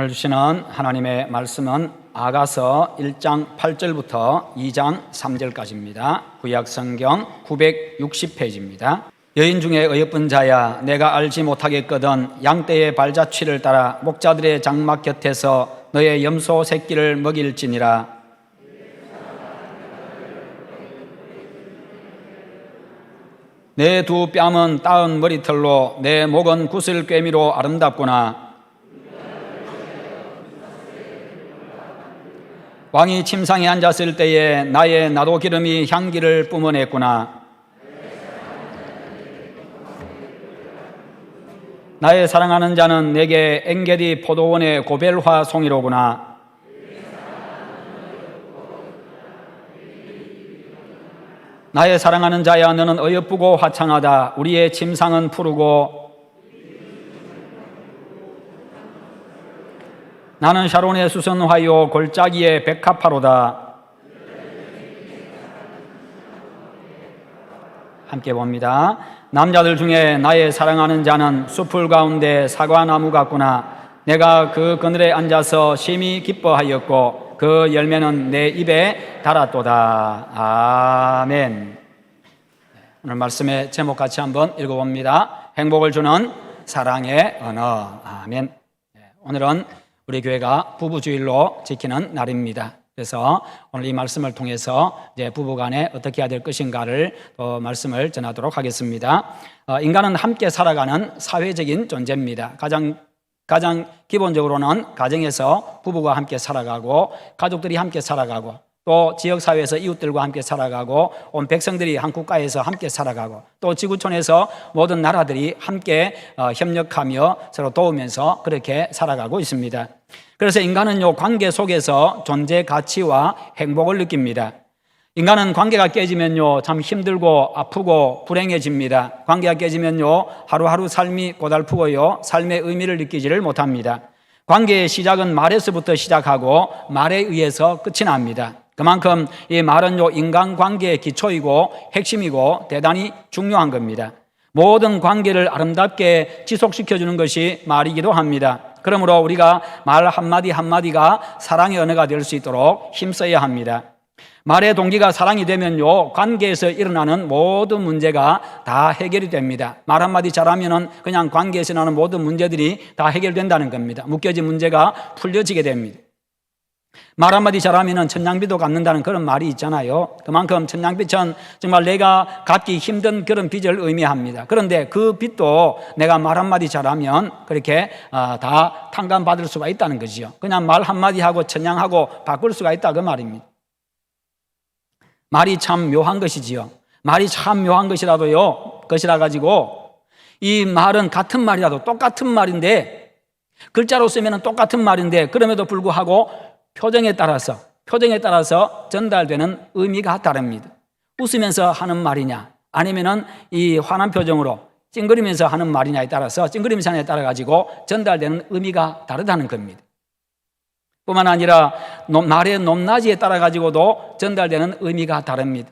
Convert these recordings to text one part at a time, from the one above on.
오늘 주시는 하나님의 말씀은 아가서 1장 8절부터 2장 3절까지입니다. 구약성경 960페이지입니다. 여인 중에 어여쁜 자야, 내가 알지 못하겠거든 양떼의 발자취를 따라 목자들의 장막 곁에서 너의 염소 새끼를 먹일지니라. 내 두 뺨은 따은 머리털로 내 목은 구슬 꿰미로 아름답구나. 왕이 침상에 앉았을 때에 나의 나도 기름이 향기를 뿜어냈구나. 나의 사랑하는 자는 내게 엥게디 포도원의 고벨화 송이로구나. 나의 사랑하는 자야, 너는 어여쁘고 화창하다. 우리의 침상은 푸르고 나는 샤론의 수선화요 골짜기의 백합화로다. 함께 봅니다. 남자들 중에 나의 사랑하는 자는 숲풀 가운데 사과나무 같구나. 내가 그 그늘에 앉아서 심히 기뻐하였고 그 열매는 내 입에 달았도다. 아멘. 오늘 말씀의 제목 같이 한번 읽어봅니다. 행복을 주는 사랑의 언어. 아멘. 오늘은 우리 교회가 부부주일로 지키는 날입니다. 그래서 오늘 이 말씀을 통해서 이제 부부간에 어떻게 해야 될 것인가를 또 말씀을 전하도록 하겠습니다. 인간은 함께 살아가는 사회적인 존재입니다. 가장 기본적으로는 가정에서 부부가 함께 살아가고 가족들이 함께 살아가고 또 지역사회에서 이웃들과 함께 살아가고 온 백성들이 한 국가에서 함께 살아가고 또 지구촌에서 모든 나라들이 함께 협력하며 서로 도우면서 그렇게 살아가고 있습니다. 그래서 인간은 이 관계 속에서 존재 가치와 행복을 느낍니다. 인간은 관계가 깨지면요 참 힘들고 아프고 불행해집니다. 관계가 깨지면요 하루하루 삶이 고달프고요 삶의 의미를 느끼지를 못합니다. 관계의 시작은 말에서부터 시작하고 말에 의해서 끝이 납니다. 그만큼 이 말은 인간관계의 기초이고 핵심이고 대단히 중요한 겁니다. 모든 관계를 아름답게 지속시켜주는 것이 말이기도 합니다. 그러므로 우리가 말 한마디 한마디가 사랑의 언어가 될 수 있도록 힘써야 합니다. 말의 동기가 사랑이 되면요 관계에서 일어나는 모든 문제가 다 해결이 됩니다. 말 한마디 잘하면은 그냥 관계에서 나는 모든 문제들이 다 해결된다는 겁니다. 묶여진 문제가 풀려지게 됩니다. 말 한마디 잘하면은 천냥빚도 갚는다는 그런 말이 있잖아요. 그만큼 천냥빚은 정말 내가 갚기 힘든 그런 빚을 의미합니다. 그런데 그 빚도 내가 말 한마디 잘하면 그렇게 다 탕감받을 수가 있다는 거지요. 그냥 말 한마디 하고 천냥하고 바꿀 수가 있다 그 말입니다. 말이 참 묘한 것이지요. 말이 참 묘한 것이라 가지고 이 말은 같은 말이라도 똑같은 말인데 글자로 쓰면 똑같은 말인데 그럼에도 불구하고 표정에 따라서 전달되는 의미가 다릅니다. 웃으면서 하는 말이냐 아니면은 이 화난 표정으로 찡그리면서 하는 말이냐에 따라서 찡그리면서 하냐에 따라 가지고 전달되는 의미가 다르다는 겁니다. 뿐만 아니라 말의 높낮이에 따라 가지고도 전달되는 의미가 다릅니다.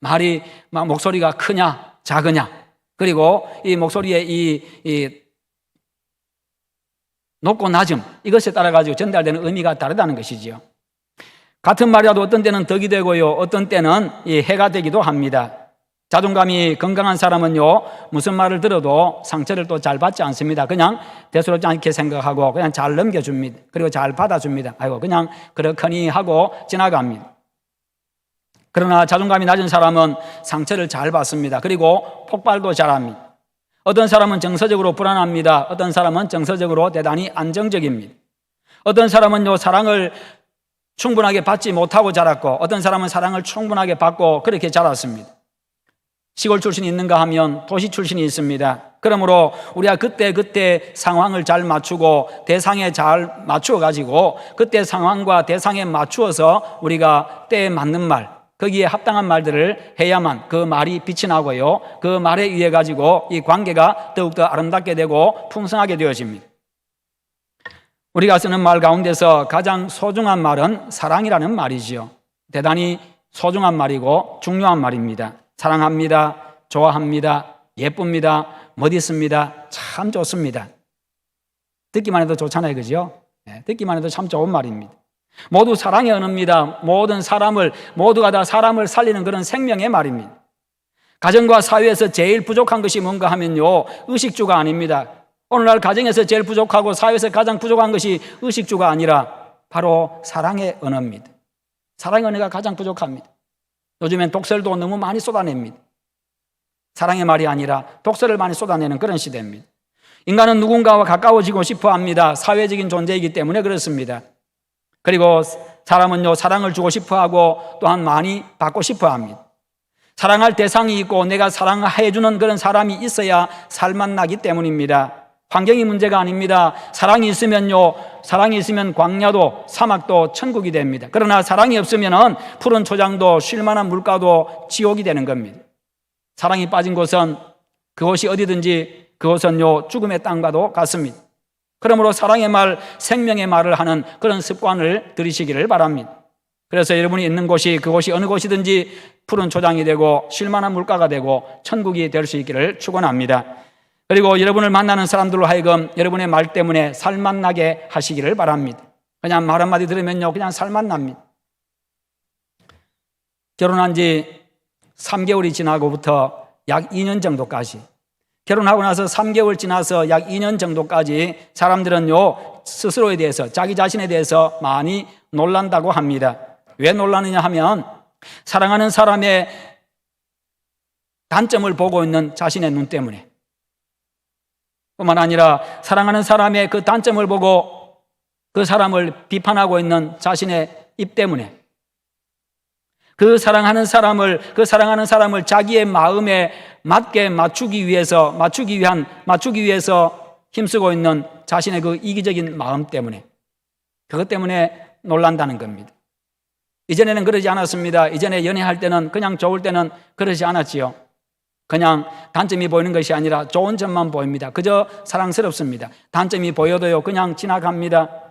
말이 목소리가 크냐 작으냐 그리고 이 목소리의 이 높고 낮음 이것에 따라 가지고 전달되는 의미가 다르다는 것이지요. 같은 말이라도 어떤 때는 덕이 되고요 어떤 때는 해가 되기도 합니다. 자존감이 건강한 사람은요 무슨 말을 들어도 상처를 또 잘 받지 않습니다. 그냥 대수롭지 않게 생각하고 그냥 잘 넘겨줍니다. 그리고 잘 받아줍니다. 아이고 그냥 그렇거니 하고 지나갑니다. 그러나 자존감이 낮은 사람은 상처를 잘 받습니다. 그리고 폭발도 잘합니다. 어떤 사람은 정서적으로 불안합니다. 어떤 사람은 정서적으로 대단히 안정적입니다. 어떤 사람은 사랑을 충분하게 받지 못하고 자랐고 어떤 사람은 사랑을 충분하게 받고 그렇게 자랐습니다. 시골 출신이 있는가 하면 도시 출신이 있습니다. 그러므로 우리가 그때 상황을 잘 맞추고 대상에 잘 맞추어 가지고 그때 상황과 대상에 맞추어서 우리가 때에 맞는 말 거기에 합당한 말들을 해야만 그 말이 빛이 나고요 그 말에 의해 가지고 이 관계가 더욱더 아름답게 되고 풍성하게 되어집니다. 우리가 쓰는 말 가운데서 가장 소중한 말은 사랑이라는 말이지요. 대단히 소중한 말이고 중요한 말입니다. 사랑합니다. 좋아합니다. 예쁩니다. 멋있습니다. 참 좋습니다. 듣기만 해도 좋잖아요. 그죠? 듣기만 해도 참 좋은 말입니다. 모두 사랑의 언어입니다. 모든 사람을, 모두가 다 사람을 살리는 그런 생명의 말입니다. 가정과 사회에서 제일 부족한 것이 뭔가 하면요, 의식주가 아닙니다. 오늘날 가정에서 제일 부족하고 사회에서 가장 부족한 것이 의식주가 아니라 바로 사랑의 언어입니다. 사랑의 언어가 가장 부족합니다. 요즘엔 독설도 너무 많이 쏟아냅니다. 사랑의 말이 아니라 독설을 많이 쏟아내는 그런 시대입니다. 인간은 누군가와 가까워지고 싶어 합니다. 사회적인 존재이기 때문에 그렇습니다. 그리고 사람은요, 사랑을 주고 싶어 하고 또한 많이 받고 싶어 합니다. 사랑할 대상이 있고 내가 사랑해주는 그런 사람이 있어야 살맛나기 때문입니다. 환경이 문제가 아닙니다. 사랑이 있으면요, 사랑이 있으면 광야도 사막도 천국이 됩니다. 그러나 사랑이 없으면은 푸른 초장도 쉴만한 물가도 지옥이 되는 겁니다. 사랑이 빠진 곳은 그곳이 어디든지 그곳은요, 죽음의 땅과도 같습니다. 그러므로 사랑의 말, 생명의 말을 하는 그런 습관을 들이시기를 바랍니다. 그래서 여러분이 있는 곳이 그곳이 어느 곳이든지 푸른 초장이 되고 쉴만한 물가가 되고 천국이 될 수 있기를 축원합니다. 그리고 여러분을 만나는 사람들로 하여금 여러분의 말 때문에 살맛나게 하시기를 바랍니다. 그냥 말 한마디 들으면요, 그냥 살맛납니다. 결혼한 지 3개월이 지나고부터 약 2년 정도까지, 결혼하고 나서 3개월 지나서 약 2년 정도까지 사람들은요, 스스로에 대해서, 자기 자신에 대해서 많이 놀란다고 합니다. 왜 놀라느냐 하면 사랑하는 사람의 단점을 보고 있는 자신의 눈 때문에, 뿐만 아니라 사랑하는 사람의 그 단점을 보고 그 사람을 비판하고 있는 자신의 입 때문에, 그 사랑하는 사람을 자기의 마음에 맞게 맞추기 위해서 힘쓰고 있는 자신의 그 이기적인 마음 때문에, 그것 때문에 놀란다는 겁니다. 이전에는 그러지 않았습니다. 이전에 연애할 때는, 그냥 좋을 때는 그러지 않았지요. 그냥 단점이 보이는 것이 아니라 좋은 점만 보입니다. 그저 사랑스럽습니다. 단점이 보여도요, 그냥 지나갑니다.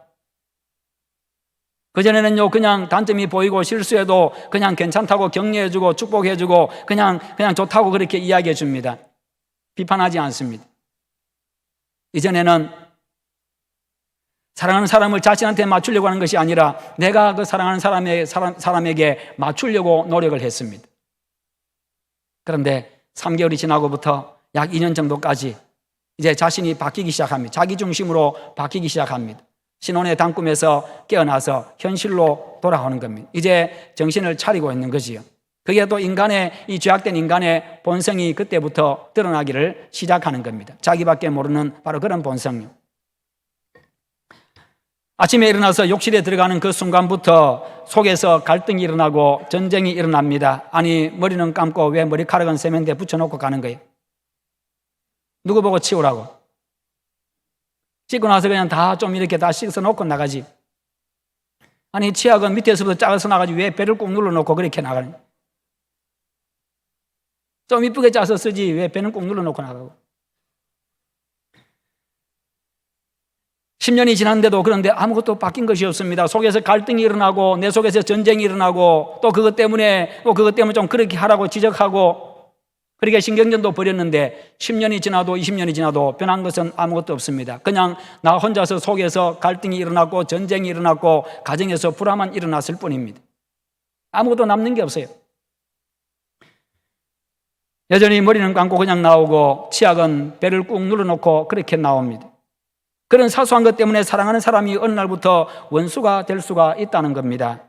그전에는요, 그냥 단점이 보이고 실수해도 그냥 괜찮다고 격려해주고 축복해주고 그냥 좋다고 그렇게 이야기해 줍니다. 비판하지 않습니다. 이전에는 사랑하는 사람을 자신한테 맞추려고 하는 것이 아니라 내가 그 사랑하는 사람에게 맞추려고 노력을 했습니다. 그런데 3개월이 지나고부터 약 2년 정도까지 이제 자신이 바뀌기 시작합니다. 자기 중심으로 바뀌기 시작합니다. 신혼의 단꿈에서 깨어나서 현실로 돌아오는 겁니다. 이제 정신을 차리고 있는 거지요. 그게 또 이 죄악된 인간의 본성이 그때부터 드러나기를 시작하는 겁니다. 자기밖에 모르는 바로 그런 본성이요. 아침에 일어나서 욕실에 들어가는 그 순간부터 속에서 갈등이 일어나고 전쟁이 일어납니다. 아니, 머리는 감고 왜 머리카락은 세면대에 붙여놓고 가는 거예요? 누구 보고 치우라고? 씻고 나서 그냥 다 좀 이렇게 다 씻어 놓고 나가지. 아니, 치약은 밑에서부터 짜서 나가지 왜 배를 꾹 눌러놓고 그렇게 나가는 거예요? 좀 이쁘게 짜서 쓰지 왜 배는 꾹 눌러놓고 나가고. 10년이 지났는데도 그런데 아무것도 바뀐 것이 없습니다. 속에서 갈등이 일어나고 내 속에서 전쟁이 일어나고 또 그것 때문에 좀 그렇게 하라고 지적하고 그렇게 신경전도 벌였는데 10년이 지나도 20년이 지나도 변한 것은 아무것도 없습니다. 그냥 나 혼자서 속에서 갈등이 일어났고 전쟁이 일어났고 가정에서 불화만 일어났을 뿐입니다. 아무것도 남는 게 없어요. 여전히 머리는 감고 그냥 나오고 치약은 배를 꾹 눌러놓고 그렇게 나옵니다. 그런 사소한 것 때문에 사랑하는 사람이 어느 날부터 원수가 될 수가 있다는 겁니다.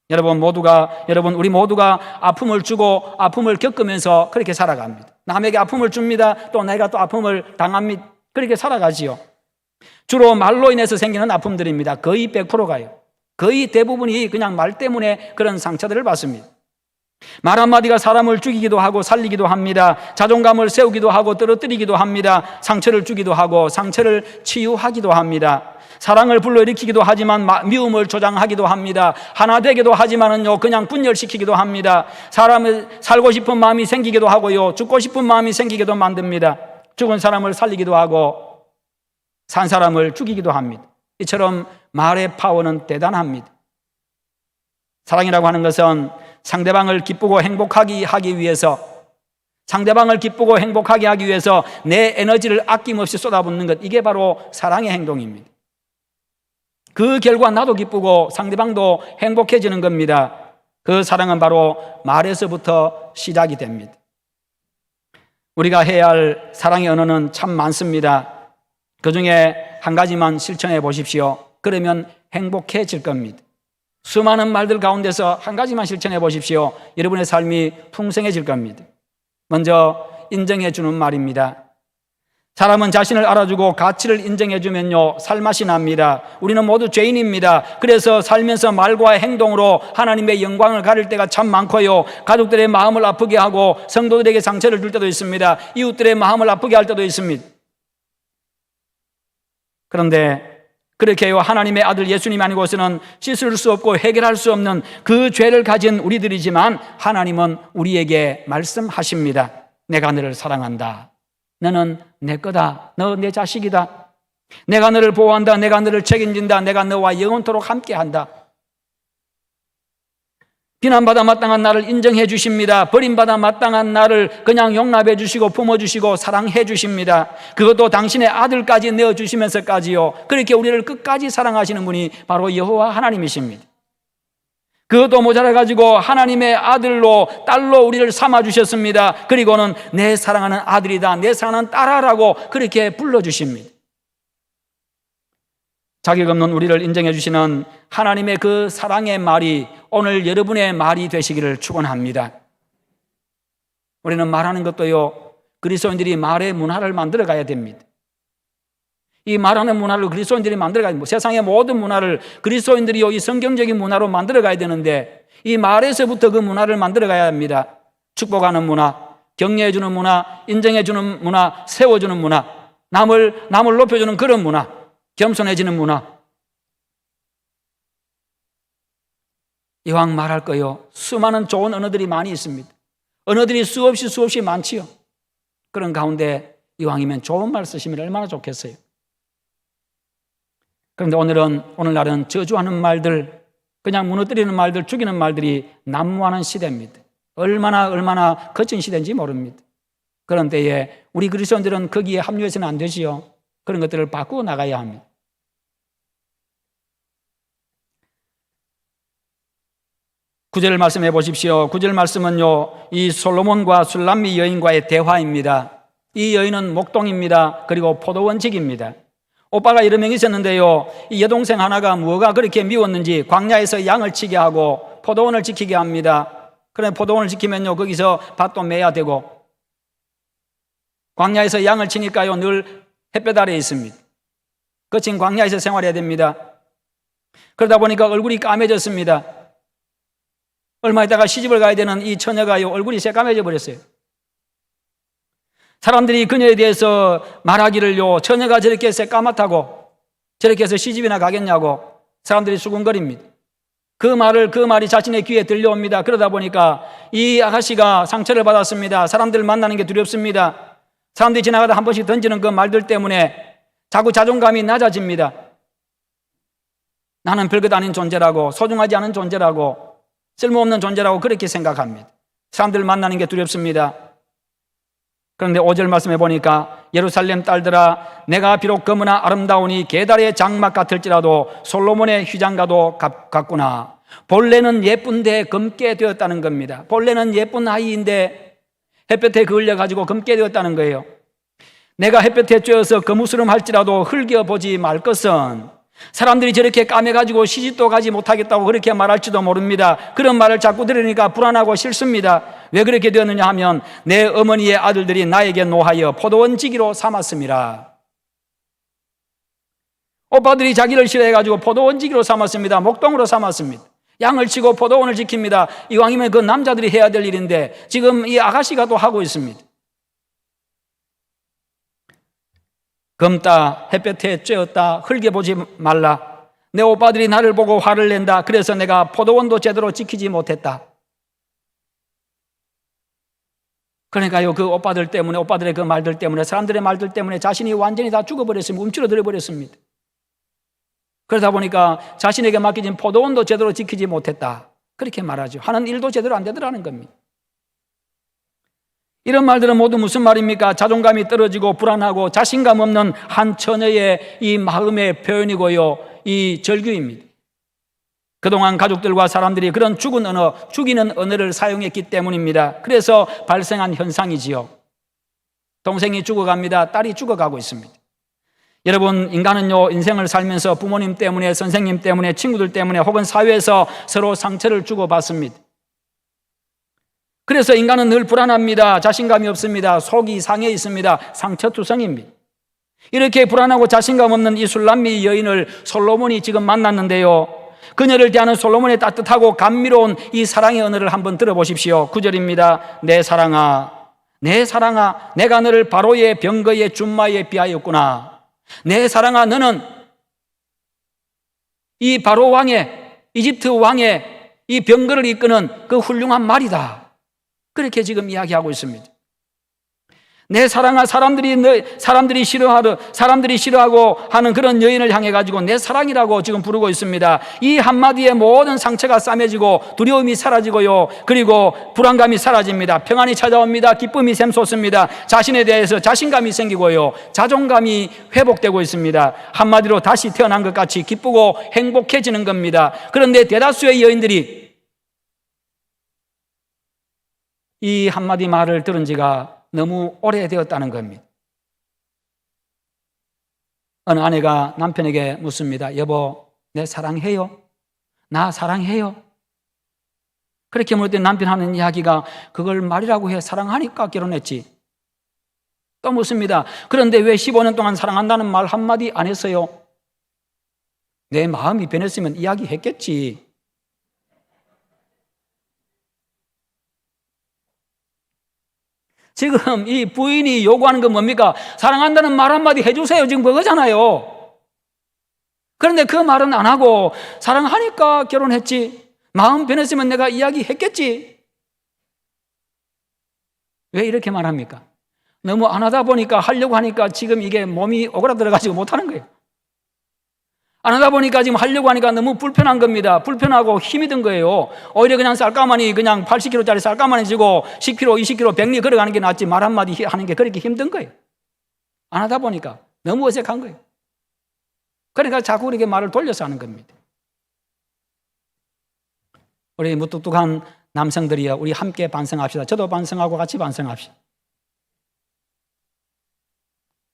우리 모두가 아픔을 주고 아픔을 겪으면서 그렇게 살아갑니다. 남에게 아픔을 줍니다. 또 내가 또 아픔을 당합니다. 그렇게 살아가지요. 주로 말로 인해서 생기는 아픔들입니다. 거의 100%가요. 거의 대부분이 그냥 말 때문에 그런 상처들을 받습니다. 말 한마디가 사람을 죽이기도 하고 살리기도 합니다. 자존감을 세우기도 하고 떨어뜨리기도 합니다. 상처를 주기도 하고 상처를 치유하기도 합니다. 사랑을 불러일으키기도 하지만 미움을 조장하기도 합니다. 하나 되기도 하지만은요, 그냥 분열시키기도 합니다. 사람을 살고 싶은 마음이 생기기도 하고요, 죽고 싶은 마음이 생기기도 만듭니다. 죽은 사람을 살리기도 하고 산 사람을 죽이기도 합니다. 이처럼 말의 파워는 대단합니다. 사랑이라고 하는 것은 상대방을 기쁘고 행복하게 하기 위해서 내 에너지를 아낌없이 쏟아붓는 것, 이게 바로 사랑의 행동입니다. 그 결과 나도 기쁘고 상대방도 행복해지는 겁니다. 그 사랑은 바로 말에서부터 시작이 됩니다. 우리가 해야 할 사랑의 언어는 참 많습니다. 그 중에 한 가지만 실천해 보십시오. 그러면 행복해질 겁니다. 수많은 말들 가운데서 한 가지만 실천해 보십시오. 여러분의 삶이 풍성해질 겁니다. 먼저 인정해 주는 말입니다. 사람은 자신을 알아주고 가치를 인정해 주면요, 살맛이 납니다. 우리는 모두 죄인입니다. 그래서 살면서 말과 행동으로 하나님의 영광을 가릴 때가 참 많고요, 가족들의 마음을 아프게 하고 성도들에게 상처를 줄 때도 있습니다. 이웃들의 마음을 아프게 할 때도 있습니다. 그런데 그렇게요, 하나님의 아들 예수님 아니고서는 씻을 수 없고 해결할 수 없는 그 죄를 가진 우리들이지만 하나님은 우리에게 말씀하십니다. 내가 너를 사랑한다. 너는 내 거다. 너 내 자식이다. 내가 너를 보호한다. 내가 너를 책임진다. 내가 너와 영원토록 함께한다. 비난받아 마땅한 나를 인정해 주십니다. 버림받아 마땅한 나를 그냥 용납해 주시고 품어주시고 사랑해 주십니다. 그것도 당신의 아들까지 내어주시면서까지요, 그렇게 우리를 끝까지 사랑하시는 분이 바로 여호와 하나님이십니다. 그것도 모자라가지고 하나님의 아들로 딸로 우리를 삼아주셨습니다. 그리고는 내 사랑하는 아들이다, 내 사랑하는 딸아라고 그렇게 불러주십니다. 자격 없는 우리를 인정해 주시는 하나님의 그 사랑의 말이 오늘 여러분의 말이 되시기를 축원합니다. 우리는 말하는 것도요, 그리스도인들이 말의 문화를 만들어 가야 됩니다. 이 말하는 문화를 그리스도인들이 만들어 가야 됩니다. 세상의 모든 문화를 그리스도인들이요, 이 성경적인 문화로 만들어 가야 되는데 이 말에서부터 그 문화를 만들어 가야 합니다. 축복하는 문화, 격려해 주는 문화, 인정해 주는 문화, 세워주는 문화, 남을 높여주는 그런 문화, 겸손해지는 문화. 이왕 말할 거요, 수많은 좋은 언어들이 많이 있습니다. 언어들이 수없이 많지요. 그런 가운데 이왕이면 좋은 말 쓰시면 얼마나 좋겠어요. 그런데 오늘날은 저주하는 말들, 그냥 무너뜨리는 말들, 죽이는 말들이 난무하는 시대입니다. 얼마나 거친 시대인지 모릅니다. 그런 때에 우리 그리스도인들은 거기에 합류해서는 안 되지요. 그런 것들을 바꾸어 나가야 합니다. 구절 말씀해 보십시오. 9절 말씀은요, 이 솔로몬과 술람미 여인과의 대화입니다. 이 여인은 목동입니다. 그리고 포도원직입니다. 오빠가 여러 명 있었는데요, 이 여동생 하나가 뭐가 그렇게 미웠는지 광야에서 양을 치게 하고 포도원을 지키게 합니다. 그래, 포도원을 지키면요, 거기서 밭도 매야 되고, 광야에서 양을 치니까요, 늘 햇볕 아래에 있습니다. 거친 광야에서 생활해야 됩니다. 그러다 보니까 얼굴이 까매졌습니다. 얼마 있다가 시집을 가야 되는 이 처녀가요, 얼굴이 새까매져 버렸어요. 사람들이 그녀에 대해서 말하기를요, 처녀가 저렇게 새까맣다고 저렇게 해서 시집이나 가겠냐고 사람들이 수군거립니다. 그 말이 자신의 귀에 들려옵니다. 그러다 보니까 이 아가씨가 상처를 받았습니다. 사람들 만나는 게 두렵습니다. 사람들이 지나가다 한 번씩 던지는 그 말들 때문에 자꾸 자존감이 낮아집니다. 나는 별것 아닌 존재라고, 소중하지 않은 존재라고, 쓸모없는 존재라고 그렇게 생각합니다. 사람들 만나는 게 두렵습니다. 그런데 5절 말씀해 보니까 예루살렘 딸들아, 내가 비록 검으나 아름다우니 계달의 장막 같을지라도 솔로몬의 휘장과도 같구나. 본래는 예쁜데 검게 되었다는 겁니다. 본래는 예쁜 아이인데 햇볕에 그을려가지고 검게 되었다는 거예요. 내가 햇볕에 쬐어서 거무스름할지라도 흘겨보지 말 것은, 사람들이 저렇게 까매가지고 시집도 가지 못하겠다고 그렇게 말할지도 모릅니다. 그런 말을 자꾸 들으니까 불안하고 싫습니다. 왜 그렇게 되었느냐 하면 내 어머니의 아들들이 나에게 노하여 포도원지기로 삼았습니다. 오빠들이 자기를 싫어해가지고 포도원지기로 삼았습니다. 목동으로 삼았습니다. 양을 치고 포도원을 지킵니다. 이왕이면 그 남자들이 해야 될 일인데 지금 이 아가씨가 또 하고 있습니다. 검다, 햇볕에 쬐었다, 흘겨보지 말라. 내 오빠들이 나를 보고 화를 낸다. 그래서 내가 포도원도 제대로 지키지 못했다. 그러니까요, 그 오빠들 때문에, 오빠들의 그 말들 때문에, 사람들의 말들 때문에 자신이 완전히 다 죽어버렸습니다. 움츠러들어 버렸습니다. 그러다 보니까 자신에게 맡겨진 포도원도 제대로 지키지 못했다. 그렇게 말하죠. 하는 일도 제대로 안 되더라는 겁니다. 이런 말들은 모두 무슨 말입니까? 자존감이 떨어지고 불안하고 자신감 없는 한 처녀의 이 마음의 표현이고요, 이 절규입니다. 그동안 가족들과 사람들이 그런 죽이는 언어를 사용했기 때문입니다. 그래서 발생한 현상이지요. 동생이 죽어갑니다. 딸이 죽어가고 있습니다. 여러분, 인간은요, 인생을 살면서 부모님 때문에, 선생님 때문에, 친구들 때문에 혹은 사회에서 서로 상처를 주고받습니다. 그래서 인간은 늘 불안합니다. 자신감이 없습니다. 속이 상해 있습니다. 상처투성입니다. 이렇게 불안하고 자신감 없는 이 술람미 여인을 솔로몬이 지금 만났는데요, 그녀를 대하는 솔로몬의 따뜻하고 감미로운 이 사랑의 언어를 한번 들어보십시오. 9절입니다. 내 사랑아, 내 사랑아, 내가 너를 바로의 병거의 준마에 비하였구나. 내 사랑아, 너는 이 바로 왕의, 이집트 왕의 이 병거를 이끄는 그 훌륭한 말이다. 그렇게 지금 이야기하고 있습니다. 내 사랑아, 사람들이 싫어하고 하는 그런 여인을 향해 가지고 내 사랑이라고 지금 부르고 있습니다. 이 한마디에 모든 상처가 싸매지고 두려움이 사라지고요, 그리고 불안감이 사라집니다. 평안이 찾아옵니다. 기쁨이 샘솟습니다. 자신에 대해서 자신감이 생기고요, 자존감이 회복되고 있습니다. 한마디로 다시 태어난 것 같이 기쁘고 행복해지는 겁니다. 그런데 대다수의 여인들이 이 한마디 말을 들은 지가 너무 오래되었다는 겁니다. 어느 아내가 남편에게 묻습니다. 여보, 내 사랑해요? 나 사랑해요? 그렇게 물을 때 남편 하는 이야기가 그걸 말이라고 해. 사랑하니까 결혼했지. 또 묻습니다. 그런데 왜 15년 동안 사랑한다는 말 한마디 안 했어요? 내 마음이 변했으면 이야기했겠지. 지금 이 부인이 요구하는 건 뭡니까? 사랑한다는 말 한마디 해주세요. 지금 그거잖아요. 그런데 그 말은 안 하고 사랑하니까 결혼했지. 마음 변했으면 내가 이야기했겠지. 왜 이렇게 말합니까? 너무 안 하다 보니까, 하려고 하니까 지금 이게 몸이 오그라들어가지고 못하는 거예요. 안 하다 보니까 지금 하려고 하니까 너무 불편한 겁니다. 불편하고 힘이 든 거예요. 오히려 그냥 쌀가마니, 그냥 80kg짜리 쌀가마니 지고 10kg, 20kg, 100리 걸어가는 게 낫지 말 한마디 하는 게 그렇게 힘든 거예요. 안 하다 보니까 너무 어색한 거예요. 그러니까 자꾸 이렇게 말을 돌려서 하는 겁니다. 우리 무뚝뚝한 남성들이요, 우리 함께 반성합시다. 저도 반성하고 같이 반성합시다.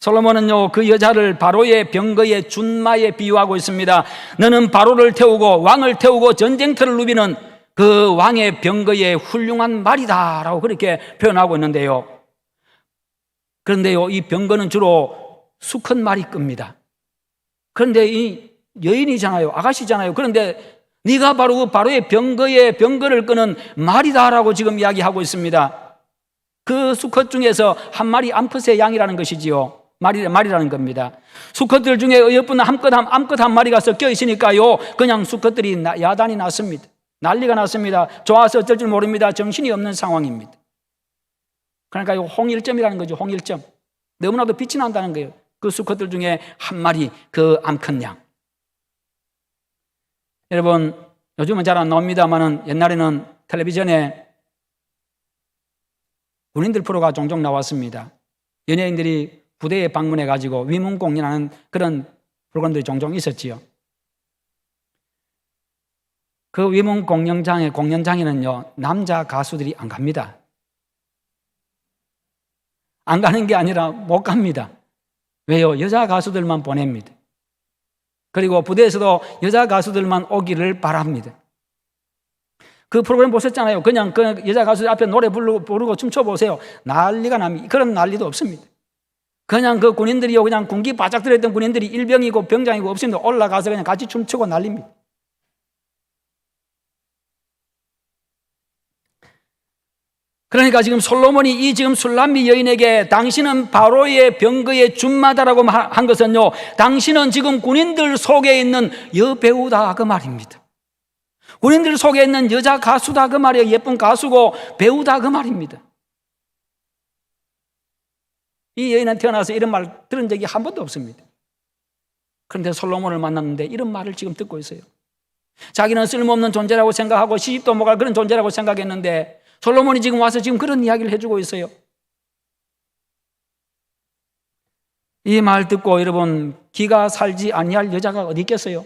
솔로몬은요, 그 여자를 바로의 병거의 준마에 비유하고 있습니다. 너는 바로를 태우고 왕을 태우고 전쟁터를 누비는 그 왕의 병거의 훌륭한 말이다 라고 그렇게 표현하고 있는데요, 그런데요, 이 병거는 주로 수컷 말이 끕니다. 그런데 이 여인이잖아요, 아가씨잖아요. 그런데 네가 바로 그 바로의 병거를 끄는 말이다 라고 지금 이야기하고 있습니다. 그 수컷 중에서 한 마리 암컷의 양이라는 것이지요. 말이라는 겁니다. 수컷들 중에 어여쁜 암컷 한 마리가 섞여 있으니까요, 그냥 수컷들이 야단이 났습니다. 난리가 났습니다. 좋아서 어쩔 줄 모릅니다. 정신이 없는 상황입니다. 그러니까 이거 홍일점이라는 거죠. 홍일점. 너무나도 빛이 난다는 거예요. 그 수컷들 중에 한 마리, 그 암컷 양. 여러분, 요즘은 잘 안 나옵니다만은 옛날에는 텔레비전에 군인들 프로가 종종 나왔습니다. 연예인들이 부대에 방문해가지고 위문공연하는 그런 프로그램들이 종종 있었지요. 그 공연장에는요, 남자 가수들이 안 갑니다. 안 가는 게 아니라 못 갑니다. 왜요? 여자 가수들만 보냅니다. 그리고 부대에서도 여자 가수들만 오기를 바랍니다. 그 프로그램 보셨잖아요. 그냥 그 여자 가수들 앞에 노래 부르고 춤춰보세요. 난리가 납니다. 그런 난리도 없습니다. 그냥 그 군인들이요, 그냥 군기 바짝 들어있던 군인들이 일병이고 병장이고 없습니다. 올라가서 그냥 같이 춤추고 난립니다. 그러니까 지금 솔로몬이 이 지금 술람미 여인에게 당신은 바로의 병거의 준마다라고 한 것은요, 당신은 지금 군인들 속에 있는 여배우다 그 말입니다. 군인들 속에 있는 여자 가수다 그 말이에요. 예쁜 가수고 배우다 그 말입니다. 이 여인은 태어나서 이런 말 들은 적이 한 번도 없습니다. 그런데 솔로몬을 만났는데 이런 말을 지금 듣고 있어요. 자기는 쓸모없는 존재라고 생각하고 시집도 못 갈 그런 존재라고 생각했는데 솔로몬이 지금 와서 지금 그런 이야기를 해주고 있어요. 이 말 듣고 여러분, 기가 살지 아니할 여자가 어디 있겠어요?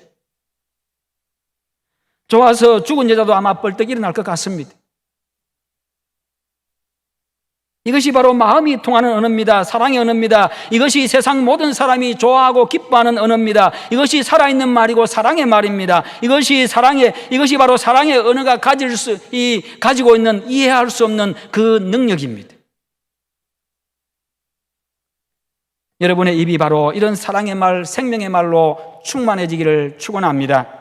좋아서 죽은 여자도 아마 벌떡 일어날 것 같습니다. 이것이 바로 마음이 통하는 언어입니다. 사랑의 언어입니다. 이것이 세상 모든 사람이 좋아하고 기뻐하는 언어입니다. 이것이 살아있는 말이고 사랑의 말입니다. 이것이 바로 사랑의 언어가 가지고 있는 이해할 수 없는 그 능력입니다. 여러분의 입이 바로 이런 사랑의 말, 생명의 말로 충만해지기를 축원합니다.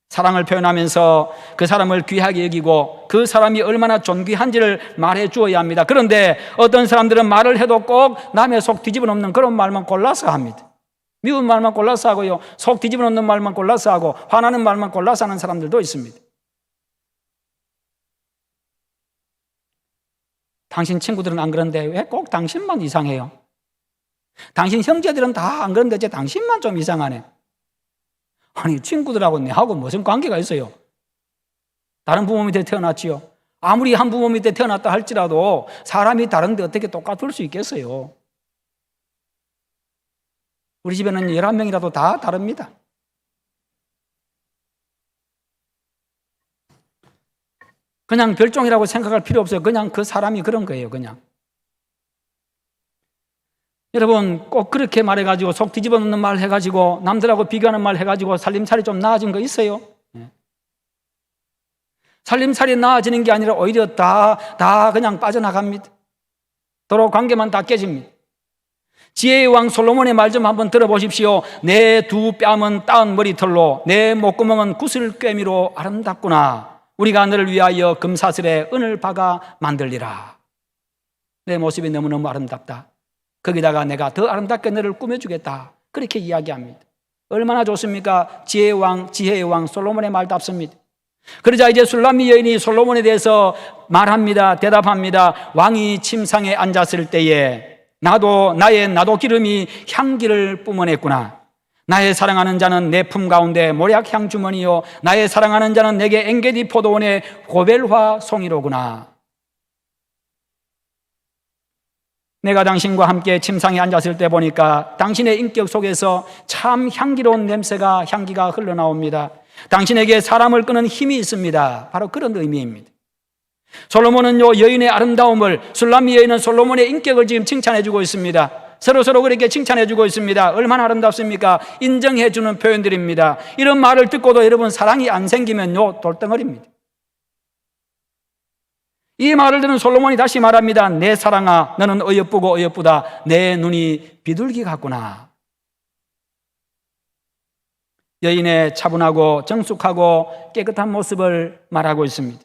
사랑을 표현하면서 그 사람을 귀하게 여기고 그 사람이 얼마나 존귀한지를 말해 주어야 합니다. 그런데 어떤 사람들은 말을 해도 꼭 남의 속 뒤집어 놓는 그런 말만 골라서 합니다. 미운 말만 골라서 하고요, 속 뒤집어 놓는 말만 골라서 하고 화나는 말만 골라서 하는 사람들도 있습니다. 당신 친구들은 안 그런데 왜 꼭 당신만 이상해요? 당신 형제들은 다 안 그런데 제 당신만 좀 이상하네. 아니, 친구들하고 내하고 무슨 관계가 있어요? 다른 부모 밑에 태어났지요. 아무리 한 부모 밑에 태어났다 할지라도 사람이 다른데 어떻게 똑같을 수 있겠어요? 우리 집에는 11명이라도 다 다릅니다. 그냥 별종이라고 생각할 필요 없어요. 그냥 그 사람이 그런 거예요, 그냥. 여러분, 꼭 그렇게 말해가지고 속 뒤집어 놓는 말 해가지고 남들하고 비교하는 말 해가지고 살림살이 좀 나아진 거 있어요? 살림살이 나아지는 게 아니라 오히려 다 그냥 빠져나갑니다. 도로 관계만 다 깨집니다. 지혜의 왕 솔로몬의 말 좀 한번 들어보십시오. 내 두 뺨은 따은 머리털로 내 목구멍은 구슬꿰미로 아름답구나. 우리가 너를 위하여 금사슬에 은을 박아 만들리라. 내 모습이 너무너무 아름답다. 거기다가 내가 더 아름답게 너를 꾸며주겠다. 그렇게 이야기합니다. 얼마나 좋습니까? 지혜의 왕 솔로몬의 말답습니다. 그러자 이제 술람미 여인이 솔로몬에 대해서 말합니다. 대답합니다. 왕이 침상에 앉았을 때에 나도 기름이 향기를 뿜어냈구나. 나의 사랑하는 자는 내 품 가운데 모략향 주머니요 나의 사랑하는 자는 내게 엔게디 포도원의 고벨화 송이로구나. 내가 당신과 함께 침상에 앉았을 때 보니까 당신의 인격 속에서 참 향기로운 향기가 흘러나옵니다. 당신에게 사람을 끄는 힘이 있습니다. 바로 그런 의미입니다. 솔로몬은요, 여인의 아름다움을, 술람미 여인은 솔로몬의 인격을 지금 칭찬해주고 있습니다. 서로 그렇게 칭찬해주고 있습니다. 얼마나 아름답습니까? 인정해주는 표현들입니다. 이런 말을 듣고도 여러분 사랑이 안 생기면요, 돌덩어리입니다. 이 말을 들은 솔로몬이 다시 말합니다. 내 사랑아, 너는 어여쁘고 어여쁘다. 내 눈이 비둘기 같구나. 여인의 차분하고 정숙하고 깨끗한 모습을 말하고 있습니다.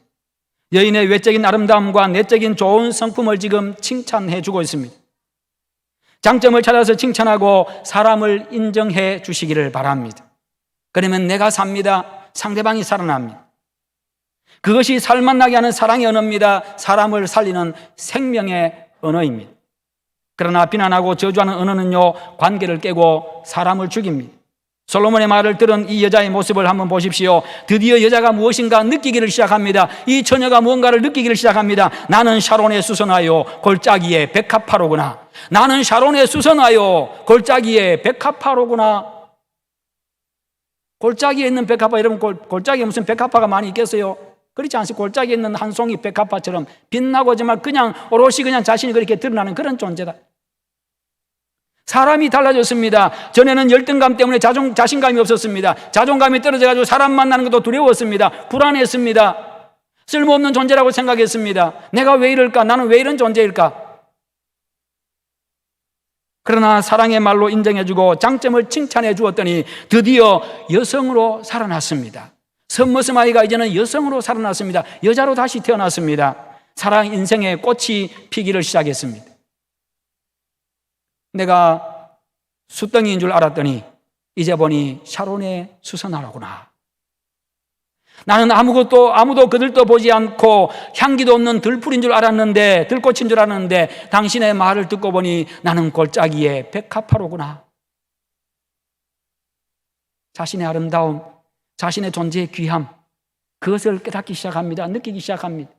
여인의 외적인 아름다움과 내적인 좋은 성품을 지금 칭찬해 주고 있습니다. 장점을 찾아서 칭찬하고 사람을 인정해 주시기를 바랍니다. 그러면 내가 삽니다. 상대방이 살아납니다. 그것이 살맛나게 하는 사랑의 언어입니다. 사람을 살리는 생명의 언어입니다. 그러나 비난하고 저주하는 언어는요, 관계를 깨고 사람을 죽입니다. 솔로몬의 말을 들은 이 여자의 모습을 한번 보십시오. 드디어 여자가 무엇인가 느끼기를 시작합니다. 이 처녀가 무언가를 느끼기를 시작합니다. 나는 샤론의 수선하여 골짜기의 백합화로구나. 나는 샤론의 수선하여 골짜기의 백합화로구나. 골짜기에 있는 백합화, 여러분 골짜기에 무슨 백합화가 많이 있겠어요? 그렇지 않습니까? 골짜기에 있는 한 송이 백합화처럼 빛나고 정말 그냥 오롯이 그냥 자신이 그렇게 드러나는 그런 존재다. 사람이 달라졌습니다. 전에는 열등감 때문에 자신감이 없었습니다. 자존감이 떨어져가지고 사람 만나는 것도 두려웠습니다. 불안했습니다. 쓸모없는 존재라고 생각했습니다. 내가 왜 이럴까? 나는 왜 이런 존재일까? 그러나 사랑의 말로 인정해주고 장점을 칭찬해 주었더니 드디어 여성으로 살아났습니다. 선머슴 아이가 이제는 여성으로 살아났습니다. 여자로 다시 태어났습니다. 사랑 인생의 꽃이 피기를 시작했습니다. 내가 숫덩이인 줄 알았더니 이제 보니 샤론의 수선화로구나. 나는 아무도 그들도 보지 않고 향기도 없는 들풀인 줄 알았는데, 들꽃인 줄 알았는데 당신의 말을 듣고 보니 나는 골짜기의 백합화로구나. 자신의 아름다움, 자신의 존재의 귀함, 그것을 깨닫기 시작합니다. 느끼기 시작합니다.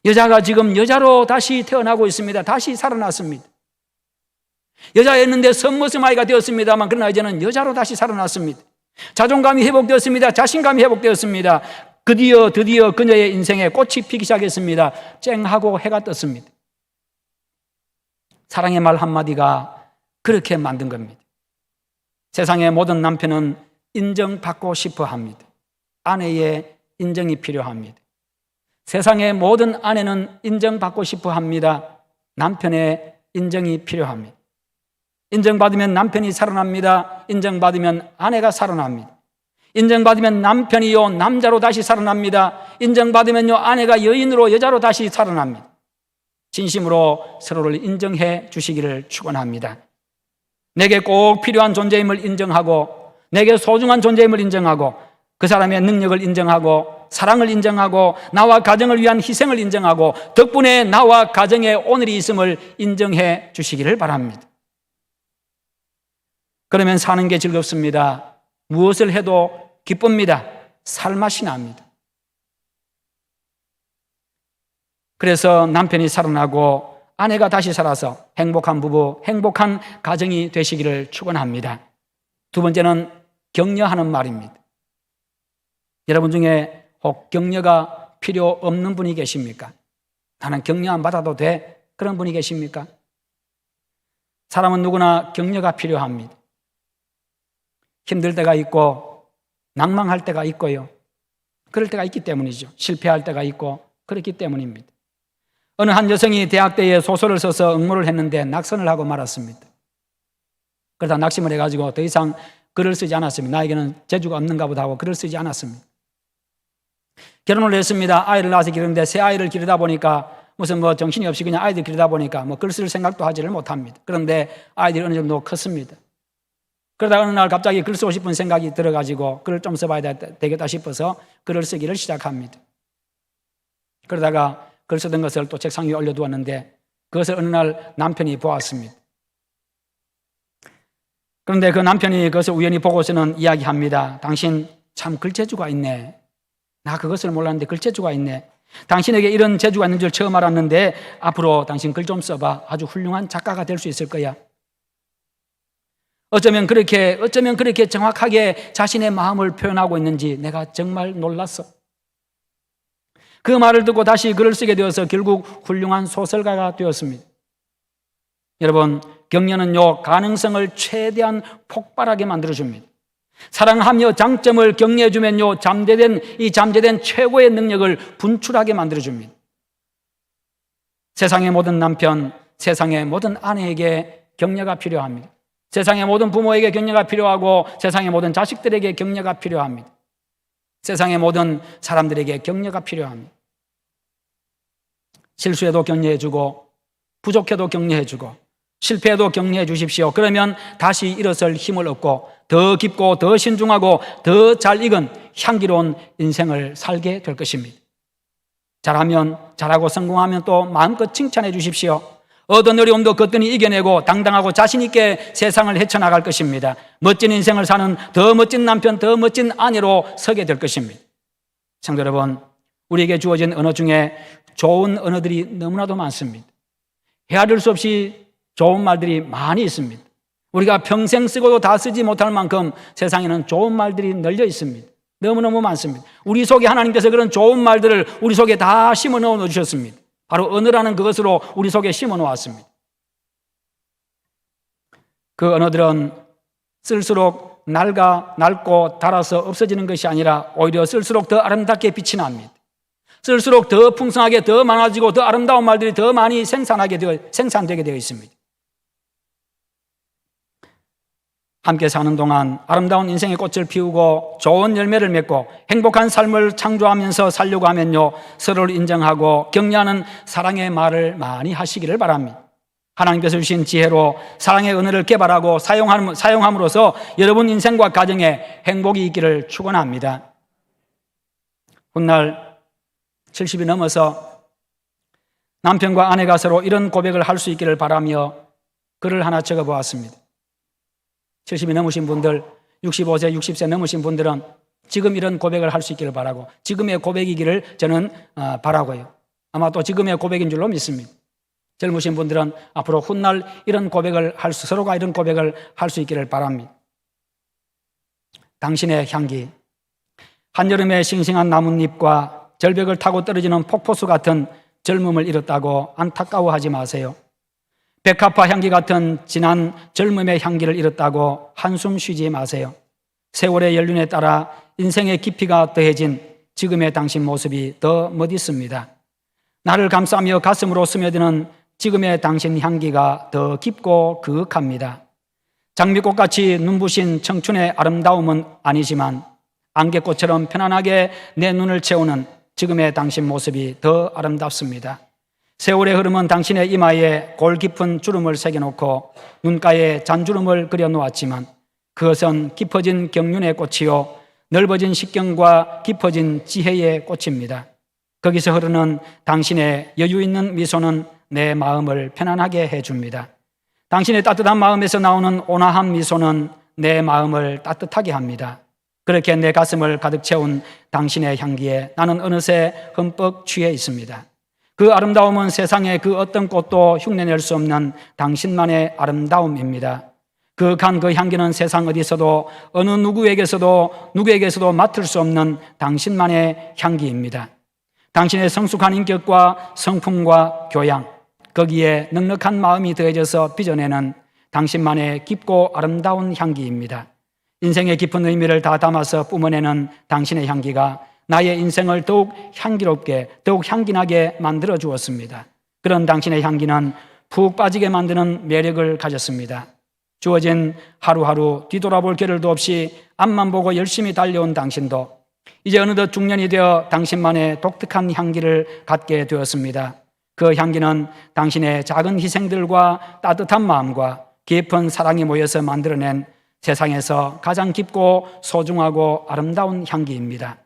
여자가 지금 여자로 다시 태어나고 있습니다. 다시 살아났습니다. 여자였는데 선모습 아이가 되었습니다만 그러나 이제는 여자로 다시 살아났습니다. 자존감이 회복되었습니다. 자신감이 회복되었습니다. 드디어 그녀의 인생에 꽃이 피기 시작했습니다. 쨍하고 해가 떴습니다. 사랑의 말 한마디가 그렇게 만든 겁니다. 세상의 모든 남편은 인정받고 싶어 합니다. 아내의 인정이 필요합니다. 세상의 모든 아내는 인정받고 싶어 합니다. 남편의 인정이 필요합니다. 인정받으면 남편이 살아납니다. 인정받으면 아내가 살아납니다. 인정받으면 남편이요 남자로 다시 살아납니다. 인정받으면요 아내가 여인으로 여자로 다시 살아납니다. 진심으로 서로를 인정해 주시기를 축원합니다. 내게 꼭 필요한 존재임을 인정하고 내게 소중한 존재임을 인정하고 그 사람의 능력을 인정하고 사랑을 인정하고 나와 가정을 위한 희생을 인정하고 덕분에 나와 가정에 오늘이 있음을 인정해 주시기를 바랍니다. 그러면 사는 게 즐겁습니다. 무엇을 해도 기쁩니다. 살맛이 납니다. 그래서 남편이 살아나고 아내가 다시 살아서 행복한 부부, 행복한 가정이 되시기를 축원합니다. 두 번째는 격려하는 말입니다. 여러분 중에 혹 격려가 필요 없는 분이 계십니까? 나는 격려 안 받아도 돼? 그런 분이 계십니까? 사람은 누구나 격려가 필요합니다. 힘들 때가 있고 낭망할 때가 있고요. 그럴 때가 있기 때문이죠. 실패할 때가 있고 그렇기 때문입니다. 어느 한 여성이 대학 때에 소설을 써서 응모를 했는데 낙선을 하고 말았습니다. 그러다 낙심을 해가지고 더 이상 글을 쓰지 않았습니다. 나에게는 재주가 없는가 보다 하고 글을 쓰지 않았습니다. 결혼을 했습니다. 아이를 낳아서 기르는데 새 아이를 기르다 보니까 무슨 정신이 없이 그냥 아이들 기르다 보니까 글 쓸 생각도 하지를 못합니다. 그런데 아이들이 어느 정도 컸습니다. 그러다가 어느 날 갑자기 글 쓰고 싶은 생각이 들어가지고 글을 좀 써봐야 되겠다 싶어서 글을 쓰기를 시작합니다. 그러다가 글 쓰던 것을 또 책상 위에 올려두었는데 그것을 어느 날 남편이 보았습니다. 그런데 그 남편이 그것을 우연히 보고서는 이야기합니다. 당신 참 글재주가 있네. 나 그것을 몰랐는데 글재주가 있네. 당신에게 이런 재주가 있는 줄 처음 알았는데 앞으로 당신 글 좀 써봐. 아주 훌륭한 작가가 될 수 있을 거야. 어쩌면 그렇게 정확하게 자신의 마음을 표현하고 있는지 내가 정말 놀랐어. 그 말을 듣고 다시 글을 쓰게 되어서 결국 훌륭한 소설가가 되었습니다. 여러분, 격려는요 가능성을 최대한 폭발하게 만들어줍니다. 사랑하며 장점을 격려해주면요 잠재된 최고의 능력을 분출하게 만들어줍니다. 세상의 모든 남편, 세상의 모든 아내에게 격려가 필요합니다. 세상의 모든 부모에게 격려가 필요하고 세상의 모든 자식들에게 격려가 필요합니다. 세상의 모든 사람들에게 격려가 필요합니다. 실수해도 격려해주고 부족해도 격려해주고 실패해도 격려해 주십시오. 그러면 다시 일어설 힘을 얻고 더 깊고 더 신중하고 더 잘 익은 향기로운 인생을 살게 될 것입니다. 잘하고 성공하면 또 마음껏 칭찬해 주십시오. 어떤 어려움도 거뜬히 이겨내고 당당하고 자신 있게 세상을 헤쳐나갈 것입니다. 멋진 인생을 사는 더 멋진 남편, 더 멋진 아내로 서게 될 것입니다. 성도 여러분, 우리에게 주어진 언어 중에 좋은 언어들이 너무나도 많습니다. 헤아릴 수 없이 좋은 말들이 많이 있습니다. 우리가 평생 쓰고도 다 쓰지 못할 만큼 세상에는 좋은 말들이 널려 있습니다. 너무너무 많습니다. 우리 속에 하나님께서 그런 좋은 말들을 우리 속에 다 심어 넣어 주셨습니다. 바로 언어라는 그것으로 우리 속에 심어 놓았습니다. 그 언어들은 쓸수록 낡고 닳아서 없어지는 것이 아니라 오히려 쓸수록 더 아름답게 빛이 납니다. 쓸수록 더 풍성하게 더 많아지고 더 아름다운 말들이 더 많이 생산되게 되어 있습니다. 함께 사는 동안 아름다운 인생의 꽃을 피우고 좋은 열매를 맺고 행복한 삶을 창조하면서 살려고 하면요 서로를 인정하고 격려하는 사랑의 말을 많이 하시기를 바랍니다. 하나님께서 주신 지혜로 사랑의 은혜를 개발하고 사용함으로써 여러분 인생과 가정에 행복이 있기를 축원합니다. 훗날 70이 넘어서 남편과 아내가 서로 이런 고백을 할 수 있기를 바라며 글을 하나 적어보았습니다. 70이 넘으신 분들, 65세, 60세 넘으신 분들은 지금 이런 고백을 할 수 있기를 바라고 지금의 고백이기를 저는 바라고요. 아마 또 지금의 고백인 줄로 믿습니다. 젊으신 분들은 앞으로 훗날 서로가 이런 고백을 할 수 있기를 바랍니다. 당신의 향기, 한여름의 싱싱한 나뭇잎과 절벽을 타고 떨어지는 폭포수 같은 젊음을 잃었다고 안타까워하지 마세요. 백합화 향기 같은 진한 젊음의 향기를 잃었다고 한숨 쉬지 마세요. 세월의 연륜에 따라 인생의 깊이가 더해진 지금의 당신 모습이 더 멋있습니다. 나를 감싸며 가슴으로 스며드는 지금의 당신 향기가 더 깊고 그윽합니다. 장미꽃같이 눈부신 청춘의 아름다움은 아니지만 안개꽃처럼 편안하게 내 눈을 채우는 지금의 당신 모습이 더 아름답습니다. 세월의 흐름은 당신의 이마에 골 깊은 주름을 새겨놓고 눈가에 잔주름을 그려놓았지만 그것은 깊어진 경륜의 꽃이요 넓어진 식경과 깊어진 지혜의 꽃입니다. 거기서 흐르는 당신의 여유 있는 미소는 내 마음을 편안하게 해줍니다. 당신의 따뜻한 마음에서 나오는 온화한 미소는 내 마음을 따뜻하게 합니다. 그렇게 내 가슴을 가득 채운 당신의 향기에 나는 어느새 흠뻑 취해 있습니다. 그 아름다움은 세상의 그 어떤 꽃도 흉내낼 수 없는 당신만의 아름다움입니다. 그윽한 그 향기는 세상 어디서도 어느 누구에게서도 맡을 수 없는 당신만의 향기입니다. 당신의 성숙한 인격과 성품과 교양, 거기에 넉넉한 마음이 더해져서 빚어내는 당신만의 깊고 아름다운 향기입니다. 인생의 깊은 의미를 다 담아서 뿜어내는 당신의 향기가 나의 인생을 더욱 향기롭게, 더욱 향기나게 만들어 주었습니다. 그런 당신의 향기는 푹 빠지게 만드는 매력을 가졌습니다. 주어진 하루하루 뒤돌아볼 겨를도 없이 앞만 보고 열심히 달려온 당신도 이제 어느덧 중년이 되어 당신만의 독특한 향기를 갖게 되었습니다. 그 향기는 당신의 작은 희생들과 따뜻한 마음과 깊은 사랑이 모여서 만들어낸 세상에서 가장 깊고 소중하고 아름다운 향기입니다.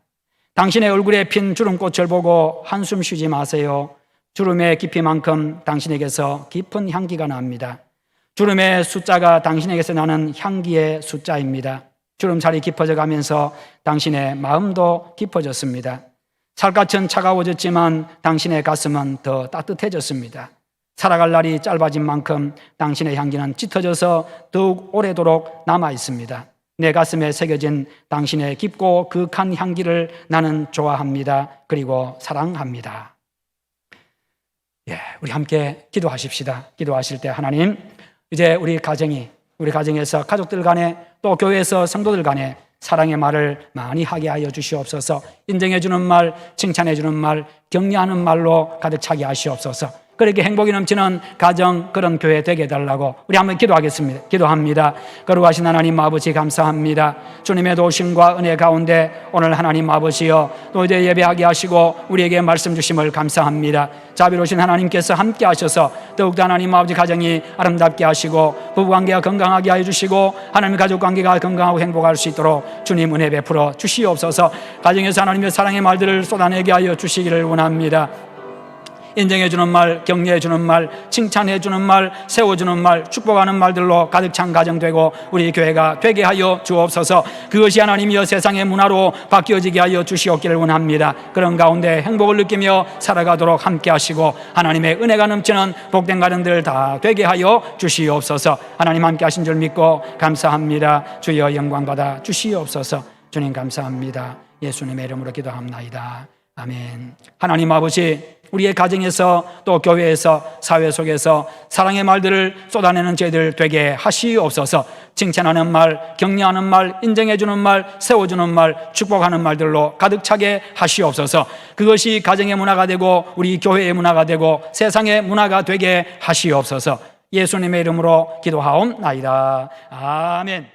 당신의 얼굴에 핀 주름꽃을 보고 한숨 쉬지 마세요. 주름의 깊이만큼 당신에게서 깊은 향기가 납니다. 주름의 숫자가 당신에게서 나는 향기의 숫자입니다. 주름살이 깊어져 가면서 당신의 마음도 깊어졌습니다. 살갗은 차가워졌지만 당신의 가슴은 더 따뜻해졌습니다. 살아갈 날이 짧아진 만큼 당신의 향기는 짙어져서 더욱 오래도록 남아 있습니다. 내 가슴에 새겨진 당신의 깊고 그윽한 향기를 나는 좋아합니다. 그리고 사랑합니다. 우리 함께 기도하십시다. 기도하실 때 하나님, 이제 우리 가정에서 가족들 간에 또 교회에서 성도들 간에 사랑의 말을 많이 하게 하여 주시옵소서. 인정해 주는 말, 칭찬해 주는 말, 격려하는 말로 가득 차게 하시옵소서. 그렇게 행복이 넘치는 가정, 그런 교회 되게 해달라고 우리 한번 기도합니다. 거룩하신 하나님 아버지 감사합니다. 주님의 도심과 은혜 가운데 오늘 하나님 아버지여 또 이제 예배하게 하시고 우리에게 말씀 주심을 감사합니다. 자비로우신 하나님께서 함께 하셔서 더욱더 하나님 아버지 가정이 아름답게 하시고 부부관계가 건강하게 해주시고 하나님의 가족관계가 건강하고 행복할 수 있도록 주님 은혜 베풀어 주시옵소서. 가정에서 하나님의 사랑의 말들을 쏟아내게 하여 주시기를 원합니다. 인정해주는 말, 격려해주는 말, 칭찬해주는 말, 세워주는 말, 축복하는 말들로 가득 찬 가정 되고 우리 교회가 되게 하여 주옵소서. 그것이 하나님이여 세상의 문화로 바뀌어지게 하여 주시옵기를 원합니다. 그런 가운데 행복을 느끼며 살아가도록 함께 하시고 하나님의 은혜가 넘치는 복된 가정들 다 되게 하여 주시옵소서. 하나님 함께 하신 줄 믿고 감사합니다. 주여 영광 받아 주시옵소서. 주님 감사합니다. 예수님의 이름으로 기도합나이다. 아멘. 하나님 아버지, 우리의 가정에서 또 교회에서 사회 속에서 사랑의 말들을 쏟아내는 저희들 되게 하시옵소서. 칭찬하는 말, 격려하는 말, 인정해주는 말, 세워주는 말, 축복하는 말들로 가득 차게 하시옵소서. 그것이 가정의 문화가 되고 우리 교회의 문화가 되고 세상의 문화가 되게 하시옵소서. 예수님의 이름으로 기도하옵나이다. 아멘.